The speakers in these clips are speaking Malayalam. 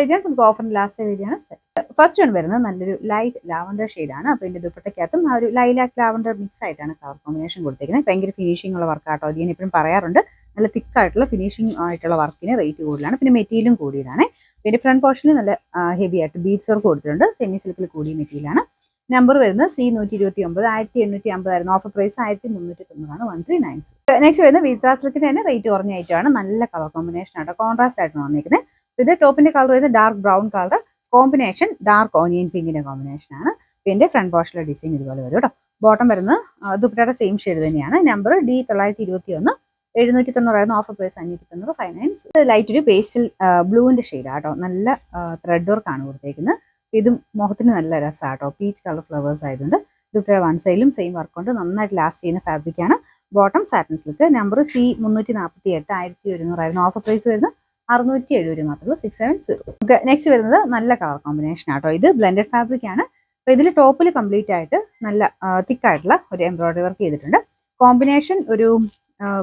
ഡിയർ നമുക്ക് ഓഫറിന് ലാസ്റ്റ് വീഡിയോ ആണ്. ഫസ്റ്റ് വൺ വരുന്നത് നല്ലൊരു ലൈറ്റ് ലാവൻഡർ ഷെയ്ഡാണ്. അപ്പോൾ ഇതിൻ്റെ ദുപ്പട്ടയ്ക്കകത്തും ആ ഒരു ലൈലാക്ക് ലാവൻഡർ മിക്സ് ആയിട്ടാണ് കളർ കോമ്പിനേഷൻ കൊടുത്തിരിക്കുന്നത്. ഭയങ്കര ഫിനിഷിംഗ് ഉള്ള വർക്കാട്ടോ. അത് ഞാൻ എപ്പോഴും പറയാറുണ്ട്, നല്ല തിക്കായിട്ടുള്ള ഫിനിഷിംഗ് ആയിട്ടുള്ള വർക്കിന് റേറ്റ് കൂടുതലാണ്. പിന്നെ മെറ്റീരിയലും കൂടിയതാണ്. പിന്നെ ഫ്രണ്ട് പോർഷനിൽ നല്ല ഹെവി ആയിട്ട് ബീഡ്സ് വർക്ക് കൊടുത്തിട്ടുണ്ട്. സെമി സിൽക്കിൽ കൂടിയ മെറ്റീരിയലാണ്. നമ്പർ വരുന്നത് C129, 1850 ആയിരുന്നു. Offer price 1390 1396. നെക്സ്റ്റ് വരുന്നത് വിത്ര സിൽക്കിന്റെ തന്നെ റേറ്റ് കുറഞ്ഞ ഐറ്റമാണ്. നല്ല കളർ കോമ്പിനേഷൻ ആട്ടോ, കോൺട്രാസ്റ്റ് ആയിട്ടാണ് വന്നിരിക്കുന്നത്. ഇത് ടോപ്പിന്റെ കളർ വരുന്നത് dark brown colour combination, dark onion പിങ്കിന്റെ കോമ്പിനേഷൻ ആണ്. പിന്നെ ഫ്രണ്ട് പോർഷനിലെ ഡിസൈൻ ഇതുപോലെ വരും കേട്ടോ. ബോട്ടം വരുന്നത് ദുപ്പട്ടയുടെ സെയിം ഷെയ്ഡ് തന്നെയാണ്. നമ്പർ D921, 790 ആയിരുന്നു. Offer price 590 596. ലൈറ്റ് ഒരു പേസ്റ്റൽ ബ്ലൂവിന്റെ ഷെയ്ഡ് ആട്ടോ. നല്ല ത്രെഡ് വർക്ക് ആണ് കൊടുത്തേക്കുന്നത്. ഇതും മുഖത്തിന് നല്ല രസമാട്ടോ. പീച്ച് കളർ ഫ്ലവേഴ്സ് ആയതുകൊണ്ട് ദുപ്പട്ടയുടെ വൺ സൈഡിലും സെയിം വർക്ക് ഉണ്ട്. നന്നായിട്ട് ലാസ്റ്റ് ചെയ്യുന്ന ഫാബ്രിക് ആണ്. Bottom satin silk. Number C348, 1100 ആയിരുന്നു. ഓഫർ പ്രൈസ് വരുന്നത് 670 മാത്രമേ 670. നെക്സ്റ്റ് വരുന്നത് നല്ല കളർ കോമ്പിനേഷൻ ആട്ടോ. ഇത് ബ്ലെൻഡഡ് ഫാബ്രിക് ആണ്. അപ്പോൾ ഇതിൽ ടോപ്പിൽ കംപ്ലീറ്റ് ആയിട്ട് നല്ല തിക്കായിട്ടുള്ള ഒരു എംബ്രോയിഡറി വർക്ക് ചെയ്തിട്ടുണ്ട്. കോമ്പിനേഷൻ ഒരു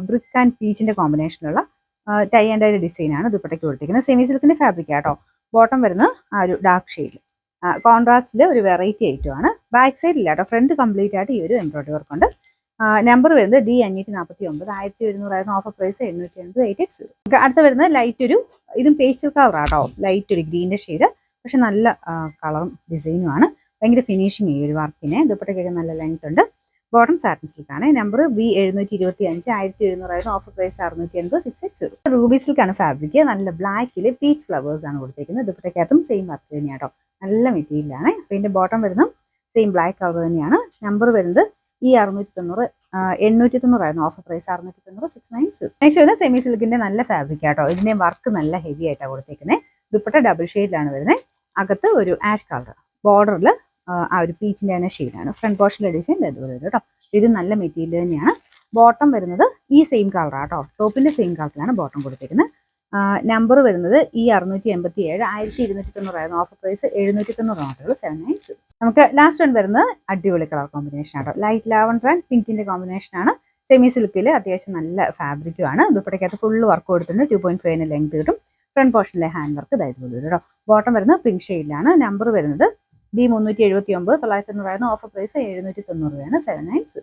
ബ്രിക്ക് ആൻഡ് പീച്ചിന്റെ കോമ്പിനേഷനുള്ള ടൈ ആൻഡ് ഡൈ ഡിസൈൻ ആണ് ദുപ്പട്ടയ്ക്ക് കൊടുത്തിരിക്കുന്നത്. സെമി സിൽക്കിന്റെ ഫാബ്രിക് ആട്ടോ. ബോട്ടം വരുന്നത് ആ ഒരു ഡാർക്ക് ഷെയ്ഡിൽ കോൺട്രാസ്റ്റിൽ ഒരു വെറൈറ്റി ഐറ്റം ആണ്. ബാക്ക് സൈഡിൽ ആട്ടോ, ഫ്രണ്ട് കംപ്ലീറ്റ് ആയിട്ട് ഈ ഒരു എംബ്രോയിഡറി വർക്ക് ഉണ്ട്. നമ്പർ വരുന്നത് D549, 1100 ആയിരുന്നു. Offer price 880 860. അടുത്ത വരുന്നത് ലൈറ്റ് ഒരു ഇതും പേസ്റ്റൽ കളർ ആട്ടോ. ലൈറ്റ് ഒരു ഗ്രീനിന്റെ ഷെയ്ഡ്, പക്ഷെ നല്ല കളറും ഡിസൈനും ആണ്. ഭയങ്കര ഫിനിഷിങ് ഈ ഒരു വർക്കിന്. ദുപ്പട്ടയ്ക്കൊക്കെ നല്ല ലെങ്ത് ഉണ്ട്. ബോട്ടം സാറ്റിൻ സിൽക്ക് ആണ്. നമ്പർ B725, 1700 ആയിരുന്നു. Offer price 680 660. റൂബി സിൽക്ക് ആണ് ഫാബ്രിക്. നല്ല ബ്ലാക്കിൽ പീച്ച് ഫ്ലവേഴ്സ് ആണ് കൊടുത്തിരിക്കുന്നത്. ദുപ്പട്ടയ്ക്കകത്തും സെയിം വർക്ക് തന്നെയാണ് കേട്ടോ. നല്ല മെറ്റീരിയലാണ്. ഇതിന്റെ ബോട്ടം വരുന്നത് സെയിം ബ്ലാക്ക് കളർ തന്നെയാണ്. നമ്പർ വരുന്നത് E690, 890 ആയിരുന്നു. Offer price 690 690. നെക്സ്റ്റ് വരുന്നത് സെമി സിൽക്കിന്റെ നല്ല ഫാബ്രിക് ആട്ടോ. ഇതിന്റെ വർക്ക് നല്ല ഹെവി ആയിട്ടാണ് കൊടുത്തേക്കുന്നത്. ദുപ്പട്ട ഡബിൾ ഷെയ്ഡിലാണ് വരുന്നത്. അകത്ത് ഒരു ആഷ് കളർ, ബോർഡറിൽ ആ ഒരു പീച്ചിന്റെ തന്നെ ഷെയ്ഡാണ്. ഫ്രണ്ട് പോർഷനിലെ ഡിസൈൻ ഇതുപോലെ വരും കേട്ടോ. ഇത് നല്ല മെറ്റീരിയൽ തന്നെയാണ്. ബോട്ടം വരുന്നത് ഈ സെയിം കളർ ആട്ടോ. ടോപ്പിന്റെ സെയിം കളറിലാണ് ബോട്ടം കൊടുത്തിരിക്കുന്നത്. നമ്പർ വരുന്നത് E687, 1290 ആയിരുന്നു. ഓഫർ പ്രൈസ് 790 മാത്രമേ 790. നമുക്ക് ലാസ്റ്റ് വൺ വരുന്നത് അടിപൊളി കളർ കോമ്പിനേഷൻ ആട്ടോ. ലൈറ്റ് ലാവൻഡർ ആൻഡ് പിങ്കിന്റെ കോമ്പിനേഷൻ ആണ്. സെമി സിൽക്കിൽ അത്യാവശ്യം നല്ല ഫാബ്രിക്കും ആണ്. ദുപ്പട്ടയ്ക്കകത്ത് ഫുള്ള് വർക്ക് കൊടുത്തിട്ടുണ്ട്. 2.5 ലെങ്ത് കിട്ടും. ഫ്രണ്ട് പോർഷനിലെ ഹാൻഡ് വർക്ക് ഇതായിട്ട് വരും കേട്ടോ. ബോട്ടം വരുന്നത് പിങ്ക് ഷെയ്ഡിലാണ്. നമ്പർ വരുന്നത് D379, 900 ആയിരുന്നു. Offer price 790 790.